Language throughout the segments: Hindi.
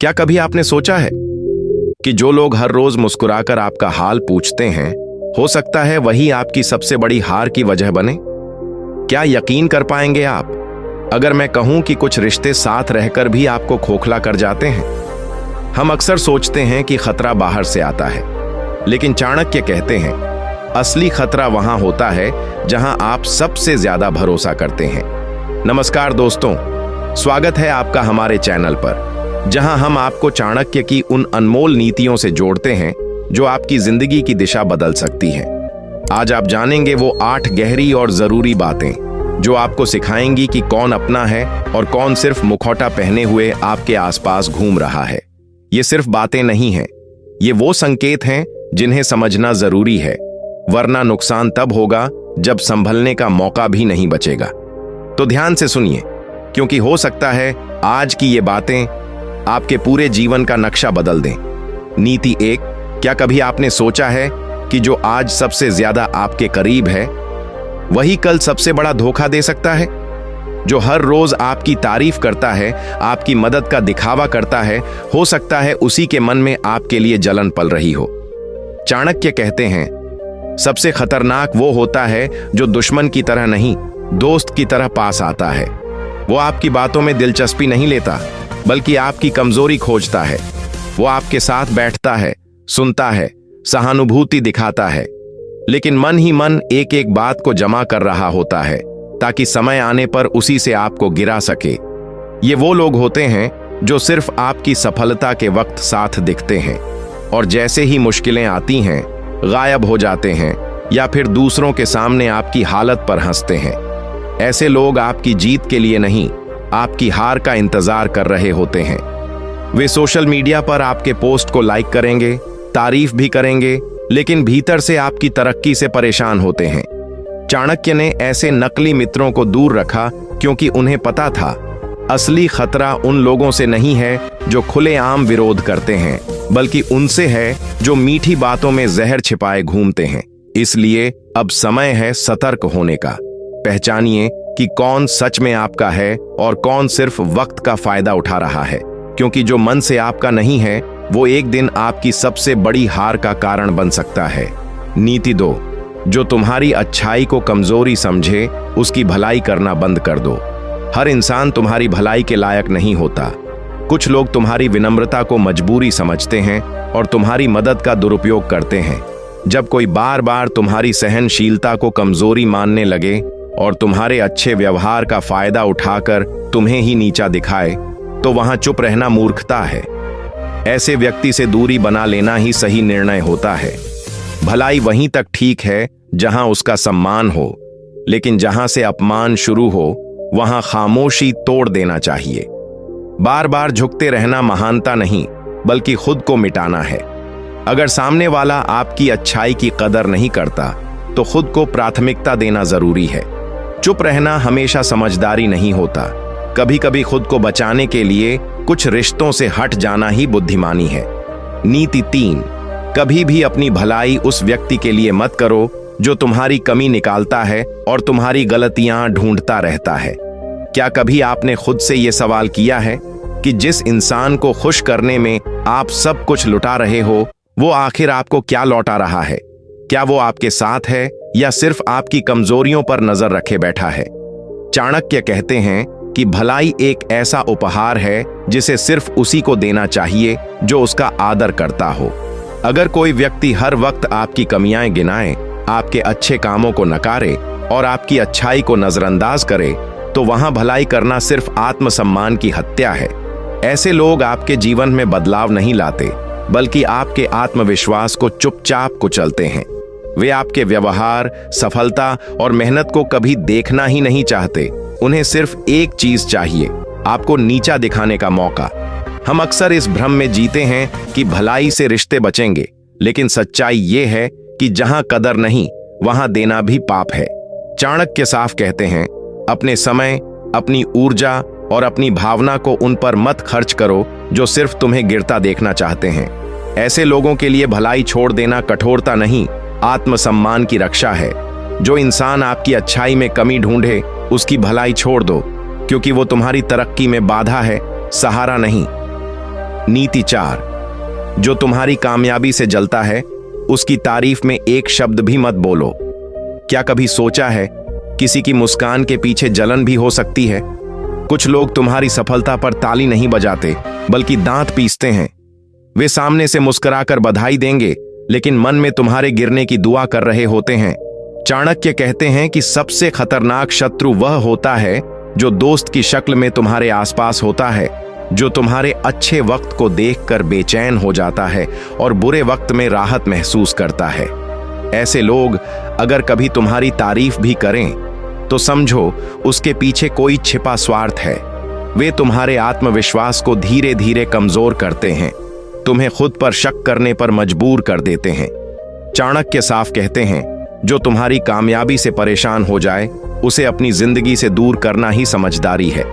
क्या कभी आपने सोचा है कि जो लोग हर रोज मुस्कुराकर आपका हाल पूछते हैं, हो सकता है वही आपकी सबसे बड़ी हार की वजह बने? क्या यकीन कर पाएंगे आप अगर मैं कहूं कि कुछ रिश्ते साथ रहकर भी आपको खोखला कर जाते हैं? हम अक्सर सोचते हैं कि खतरा बाहर से आता है, लेकिन चाणक्य कहते हैं असली खतरा वहां होता है जहां आप सबसे ज्यादा भरोसा करते हैं। नमस्कार दोस्तों, स्वागत है आपका हमारे चैनल पर, जहां हम आपको चाणक्य की उन अनमोल नीतियों से जोड़ते हैं जो आपकी जिंदगी की दिशा बदल सकती हैं। आज आप जानेंगे वो 8 गहरी और जरूरी बातें जो आपको सिखाएंगी कि कौन अपना है और कौन सिर्फ मुखौटा पहने हुए आपके आसपास घूम रहा है। ये सिर्फ बातें नहीं हैं, ये वो संकेत हैं जिन्हें समझना जरूरी है, वरना नुकसान तब होगा जब संभलने का मौका भी नहीं बचेगा। तो ध्यान से सुनिए, क्योंकि हो सकता है आज की ये बातें आपके पूरे जीवन का नक्शा बदल दें। नीति 1, क्या कभी आपने सोचा है कि जो आज सबसे ज्यादा आपके करीब है वही कल सबसे बड़ा धोखा दे सकता है? जो हर रोज आपकी तारीफ करता है, आपकी मदद का दिखावा करता है, हो सकता है उसी के मन में आपके लिए जलन पल रही हो। चाणक्य कहते हैं सबसे खतरनाक वो होता है जो दुश्मन की तरह नहीं, दोस्त की तरह पास आता है। वो आपकी बातों में दिलचस्पी नहीं लेता, बल्कि आपकी कमजोरी खोजता है। वो आपके साथ बैठता है, सुनता है, सहानुभूति दिखाता है, लेकिन मन ही मन एक एक बात को जमा कर रहा होता है ताकि समय आने पर उसी से आपको गिरा सके। ये वो लोग होते हैं जो सिर्फ आपकी सफलता के वक्त साथ दिखते हैं और जैसे ही मुश्किलें आती हैं गायब हो जाते हैं या फिर दूसरों के सामने आपकी हालत पर हंसते हैं। ऐसे लोग आपकी जीत के लिए नहीं, आपकी हार का इंतजार कर रहे होते हैं। वे सोशल मीडिया पर आपके पोस्ट को लाइक करेंगे, तारीफ भी करेंगे, लेकिन भीतर से आपकी तरक्की से परेशान होते हैं। चाणक्य ने ऐसे नकली मित्रों को दूर रखा क्योंकि उन्हें पता था असली खतरा उन लोगों से नहीं है जो खुलेआम विरोध करते हैं, बल्कि उनसे है जो मीठी बातों में जहर छिपाए घूमते हैं। इसलिए अब समय है सतर्क होने का। पहचानिए कि कौन सच में आपका है और कौन सिर्फ वक्त का फायदा उठा रहा है, क्योंकि जो मन से आपका नहीं है वो एक दिन आपकी सबसे बड़ी हार का कारण बन सकता है। नीति 2, जो तुम्हारी अच्छाई को कमजोरी समझे उसकी भलाई करना बंद कर दो। हर इंसान तुम्हारी भलाई के लायक नहीं होता। कुछ लोग तुम्हारी विनम्रता को मजबूरी समझते हैं और तुम्हारी मदद का दुरुपयोग करते हैं। जब कोई बार बार तुम्हारी सहनशीलता को कमजोरी मानने लगे और तुम्हारे अच्छे व्यवहार का फायदा उठाकर तुम्हें ही नीचा दिखाए, तो वहां चुप रहना मूर्खता है। ऐसे व्यक्ति से दूरी बना लेना ही सही निर्णय होता है। भलाई वहीं तक ठीक है जहां उसका सम्मान हो, लेकिन जहां से अपमान शुरू हो वहां खामोशी तोड़ देना चाहिए। बार बार झुकते रहना महानता नहीं, बल्कि खुद को मिटाना है। अगर सामने वाला आपकी अच्छाई की कदर नहीं करता तो खुद को प्राथमिकता देना जरूरी है। चुप रहना हमेशा समझदारी नहीं होता। कभी कभी खुद को बचाने के लिए कुछ रिश्तों से हट जाना ही बुद्धिमानी है। नीति 3, कभी भी अपनी भलाई उस व्यक्ति के लिए मत करो जो तुम्हारी कमी निकालता है और तुम्हारी गलतियां ढूंढता रहता है। क्या कभी आपने खुद से यह सवाल किया है कि जिस इंसान को खुश करने में आप सब कुछ लुटा रहे हो, वो आखिर आपको क्या लौटा रहा है? क्या वो आपके साथ है या सिर्फ आपकी कमजोरियों पर नजर रखे बैठा है? चाणक्य कहते हैं कि भलाई एक ऐसा उपहार है जिसे सिर्फ उसी को देना चाहिए जो उसका आदर करता हो। अगर कोई व्यक्ति हर वक्त आपकी कमियां गिनाए, आपके अच्छे कामों को नकारे और आपकी अच्छाई को नजरअंदाज करे, तो वहां भलाई करना सिर्फ आत्मसम्मान की हत्या है। ऐसे लोग आपके जीवन में बदलाव नहीं लाते, बल्कि आपके आत्मविश्वास को चुपचाप कुचलते हैं। वे आपके व्यवहार, सफलता और मेहनत को कभी देखना ही नहीं चाहते। उन्हें सिर्फ एक चीज चाहिए, आपको नीचा दिखाने का मौका। हम अक्सर इस भ्रम में जीते हैं कि भलाई से रिश्ते बचेंगे, लेकिन सच्चाई ये है कि जहां कदर नहीं वहां देना भी पाप है। चाणक्य साफ कहते हैं अपने समय, अपनी ऊर्जा और अपनी भावना को उन पर मत खर्च करो जो सिर्फ तुम्हें गिरता देखना चाहते हैं। ऐसे लोगों के लिए भलाई छोड़ देना कठोरता नहीं, आत्मसम्मान की रक्षा है। जो इंसान आपकी अच्छाई में कमी ढूंढे उसकी भलाई छोड़ दो, क्योंकि वो तुम्हारी तरक्की में बाधा है, सहारा नहीं। नीति 4, जो तुम्हारी कामयाबी से जलता है उसकी तारीफ में एक शब्द भी मत बोलो। क्या कभी सोचा है किसी की मुस्कान के पीछे जलन भी हो सकती है? कुछ लोग तुम्हारी सफलता पर ताली नहीं बजाते बल्कि दांत पीसते हैं। वे सामने से मुस्कुराकर बधाई देंगे लेकिन मन में तुम्हारे गिरने की दुआ कर रहे होते हैं। चाणक्य कहते हैं कि सबसे खतरनाक शत्रु वह होता है जो दोस्त की शक्ल में तुम्हारे आसपास होता है, जो तुम्हारे अच्छे वक्त को देखकर बेचैन हो जाता है और बुरे वक्त में राहत महसूस करता है। ऐसे लोग अगर कभी तुम्हारी तारीफ भी करें तो समझो उसके पीछे कोई छिपा स्वार्थ है। वे तुम्हारे आत्मविश्वास को धीरे धीरे कमजोर करते हैं, तुम्हें खुद पर शक करने पर मजबूर कर देते हैं। चाणक्य साफ कहते हैं, जो तुम्हारी कामयाबी से परेशान हो जाए उसे अपनी जिंदगी से दूर करना ही समझदारी है।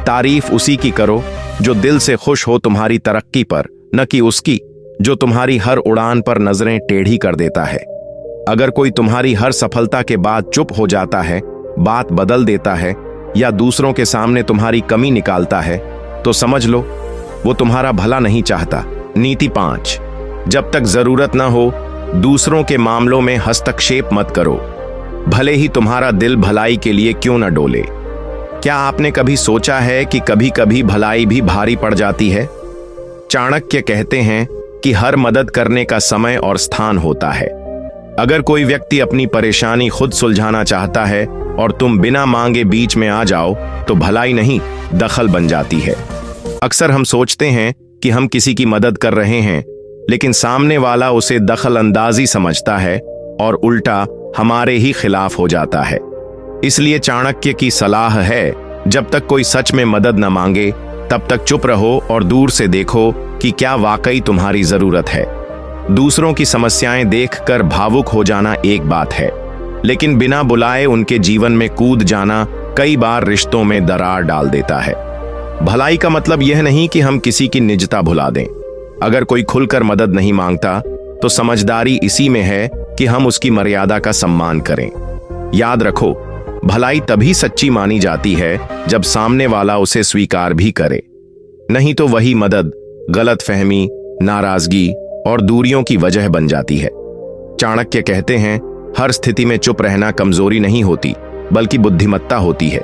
तारीफ उसी की करो जो दिल से खुश हो तुम्हारी तरक्की पर, न कि उसकी जो तुम्हारी हर उड़ान पर नजरें टेढ़ी कर देता है। अगर कोई तुम्हारी हर सफलता के बाद चुप हो जाता है, बात बदल देता है या दूसरों के सामने तुम्हारी कमी निकालता है तो समझ लो वो तुम्हारा भला नहीं चाहता। नीति 5, जब तक जरूरत ना हो दूसरों के मामलों में हस्तक्षेप मत करो, भले ही तुम्हारा दिल भलाई के लिए क्यों न डोले। क्या आपने कभी सोचा है कि कभी कभी भलाई भी भारी पड़ जाती है? चाणक्य कहते हैं कि हर मदद करने का समय और स्थान होता है। अगर कोई व्यक्ति अपनी परेशानी खुद सुलझाना चाहता है और तुम बिना मांगे बीच में आ जाओ तो भलाई नहीं, दखल बन जाती है। अक्सर हम सोचते हैं कि हम किसी की मदद कर रहे हैं, लेकिन सामने वाला उसे दखल अंदाजी समझता है और उल्टा हमारे ही खिलाफ हो जाता है। इसलिए चाणक्य की सलाह है, जब तक कोई सच में मदद न मांगे तब तक चुप रहो और दूर से देखो कि क्या वाकई तुम्हारी जरूरत है। दूसरों की समस्याएं देखकर भावुक हो जाना एक बात है, लेकिन बिना बुलाए उनके जीवन में कूद जाना कई बार रिश्तों में दरार डाल देता है। भलाई का मतलब यह नहीं कि हम किसी की निजता भुला दें। अगर कोई खुलकर मदद नहीं मांगता तो समझदारी इसी में है कि हम उसकी मर्यादा का सम्मान करें। याद रखो, भलाई तभी सच्ची मानी जाती है जब सामने वाला उसे स्वीकार भी करे, नहीं तो वही मदद गलतफहमी, नाराजगी और दूरियों की वजह बन जाती है। चाणक्य कहते हैं, हर स्थिति में चुप रहना कमजोरी नहीं होती बल्कि बुद्धिमत्ता होती है।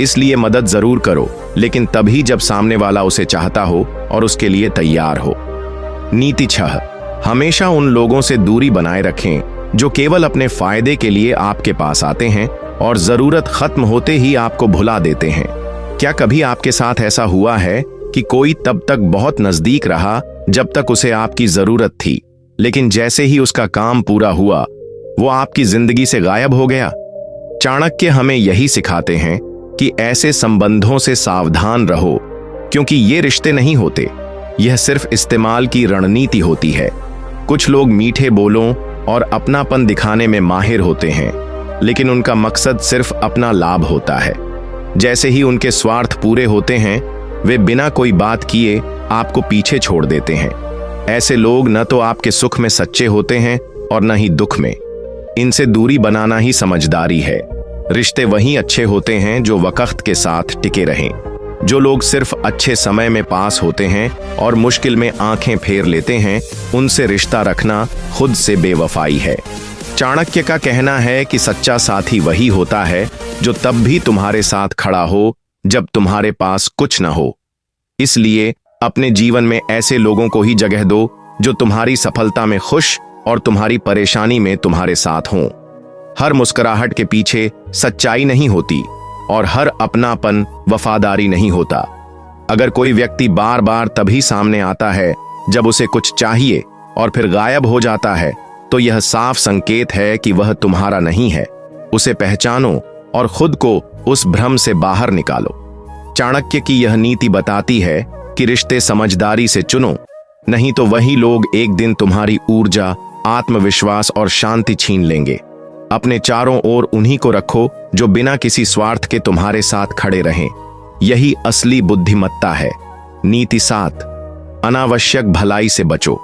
इसलिए मदद जरूर करो, लेकिन तभी जब सामने वाला उसे चाहता हो और उसके लिए तैयार हो। नीति 6, हमेशा उन लोगों से दूरी बनाए रखें जो केवल अपने फायदे के लिए आपके पास आते हैं और जरूरत खत्म होते ही आपको भुला देते हैं। क्या कभी आपके साथ ऐसा हुआ है कि कोई तब तक बहुत नजदीक रहा जब तक उसे आपकी जरूरत थी, लेकिन जैसे ही उसका काम पूरा हुआ वो आपकी जिंदगी से गायब हो गया? चाणक्य हमें यही सिखाते हैं कि ऐसे संबंधों से सावधान रहो, क्योंकि ये रिश्ते नहीं होते, यह सिर्फ इस्तेमाल की रणनीति होती है। कुछ लोग मीठे बोलों और अपनापन दिखाने में माहिर होते हैं, लेकिन उनका मकसद सिर्फ अपना लाभ होता है। जैसे ही उनके स्वार्थ पूरे होते हैं वे बिना कोई बात किए आपको पीछे छोड़ देते हैं। ऐसे लोग न तो आपके सुख में सच्चे होते हैं और न ही दुख में। इनसे दूरी बनाना ही समझदारी है। रिश्ते वही अच्छे होते हैं जो वक्त के साथ टिके रहें। जो लोग सिर्फ अच्छे समय में पास होते हैं और मुश्किल में आंखें फेर लेते हैं, उनसे रिश्ता रखना खुद से बेवफाई है। चाणक्य का कहना है कि सच्चा साथी वही होता है जो तब भी तुम्हारे साथ खड़ा हो जब तुम्हारे पास कुछ न हो। इसलिए अपने जीवन में ऐसे लोगों को ही जगह दो जो तुम्हारी सफलता में खुश और तुम्हारी परेशानी में तुम्हारे साथ हों। हर मुस्कुराहट के पीछे सच्चाई नहीं होती और हर अपनापन वफादारी नहीं होता। अगर कोई व्यक्ति बार बार तभी सामने आता है जब उसे कुछ चाहिए और फिर गायब हो जाता है, तो यह साफ संकेत है कि वह तुम्हारा नहीं है। उसे पहचानो और खुद को उस भ्रम से बाहर निकालो। चाणक्य की यह नीति बताती है कि रिश्ते समझदारी से चुनो, नहीं तो वही लोग एक दिन तुम्हारी ऊर्जा, आत्मविश्वास और शांति छीन लेंगे। अपने चारों ओर उन्हीं को रखो जो बिना किसी स्वार्थ के तुम्हारे साथ खड़े रहें। यही असली बुद्धिमत्ता है। नीति 7, अनावश्यक भलाई से बचो,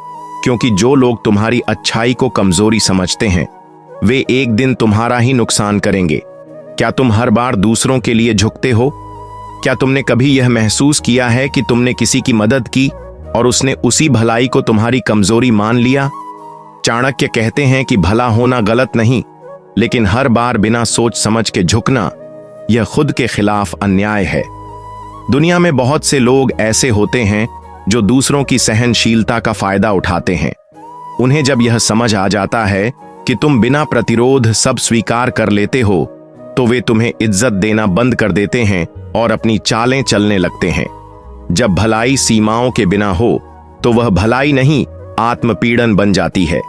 क्योंकि जो लोग तुम्हारी अच्छाई को कमजोरी समझते हैं वे एक दिन तुम्हारा ही नुकसान करेंगे। क्या तुम हर बार दूसरों के लिए झुकते हो? क्या तुमने कभी यह महसूस किया है कि तुमने किसी की मदद की और उसने उसी भलाई को तुम्हारी कमजोरी मान लिया। चाणक्य कहते हैं कि भला होना गलत नहीं, लेकिन हर बार बिना सोच समझ के झुकना यह खुद के खिलाफ अन्याय है। दुनिया में बहुत से लोग ऐसे होते हैं जो दूसरों की सहनशीलता का फायदा उठाते हैं। उन्हें जब यह समझ आ जाता है कि तुम बिना प्रतिरोध सब स्वीकार कर लेते हो, तो वे तुम्हें इज्जत देना बंद कर देते हैं और अपनी चालें चलने लगते हैं। जब भलाई सीमाओं के बिना हो तो वह भलाई नहीं, आत्मपीड़न बन जाती है।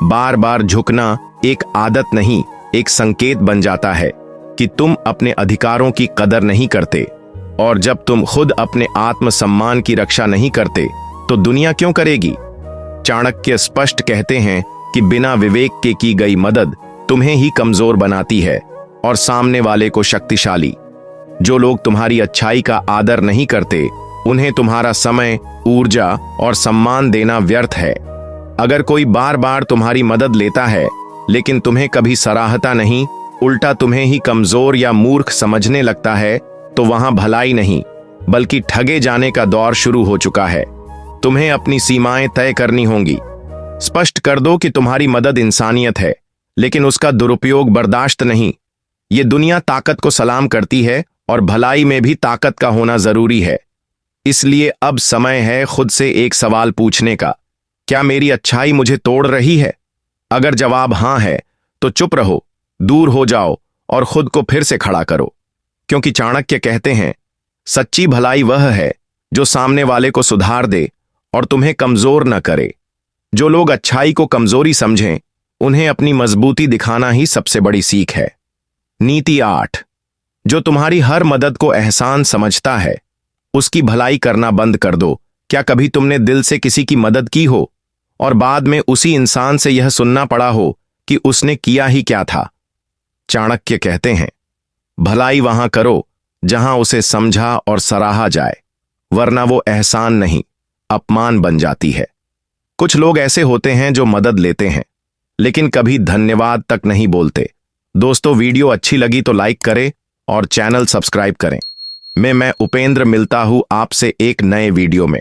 बार बार झुकना एक आदत नहीं, एक संकेत बन जाता है कि तुम अपने अधिकारों की कदर नहीं करते। और जब तुम खुद अपने आत्मसम्मान की रक्षा नहीं करते तो दुनिया क्यों करेगी? चाणक्य स्पष्ट कहते हैं कि बिना विवेक के की गई मदद तुम्हें ही कमजोर बनाती है और सामने वाले को शक्तिशाली। जो लोग तुम्हारी अच्छाई का आदर नहीं करते, उन्हें तुम्हारा समय, ऊर्जा और सम्मान देना व्यर्थ है। अगर कोई बार बार तुम्हारी मदद लेता है लेकिन तुम्हें कभी सराहता नहीं, उल्टा तुम्हें ही कमजोर या मूर्ख समझने लगता है, तो वहां भलाई नहीं बल्कि ठगे जाने का दौर शुरू हो चुका है। तुम्हें अपनी सीमाएं तय करनी होंगी। स्पष्ट कर दो कि तुम्हारी मदद इंसानियत है, लेकिन उसका दुरुपयोग बर्दाश्त नहीं। ये दुनिया ताकत को सलाम करती है और भलाई में भी ताकत का होना जरूरी है। इसलिए अब समय है खुद से एक सवाल पूछने का, क्या मेरी अच्छाई मुझे तोड़ रही है? अगर जवाब हां है तो चुप रहो, दूर हो जाओ और खुद को फिर से खड़ा करो। क्योंकि चाणक्य कहते हैं, सच्ची भलाई वह है जो सामने वाले को सुधार दे और तुम्हें कमजोर न करे। जो लोग अच्छाई को कमजोरी समझें, उन्हें अपनी मजबूती दिखाना ही सबसे बड़ी सीख है। नीति 8, जो तुम्हारी हर मदद को एहसान समझता है, उसकी भलाई करना बंद कर दो। क्या कभी तुमने दिल से किसी की मदद की हो और बाद में उसी इंसान से यह सुनना पड़ा हो कि उसने किया ही क्या था? चाणक्य कहते हैं, भलाई वहां करो जहां उसे समझा और सराहा जाए, वरना वो एहसान नहीं, अपमान बन जाती है। कुछ लोग ऐसे होते हैं जो मदद लेते हैं लेकिन कभी धन्यवाद तक नहीं बोलते। दोस्तों, वीडियो अच्छी लगी तो लाइक करें और चैनल सब्सक्राइब करें। मैं उपेंद्र मिलता हूं आपसे एक नए वीडियो में।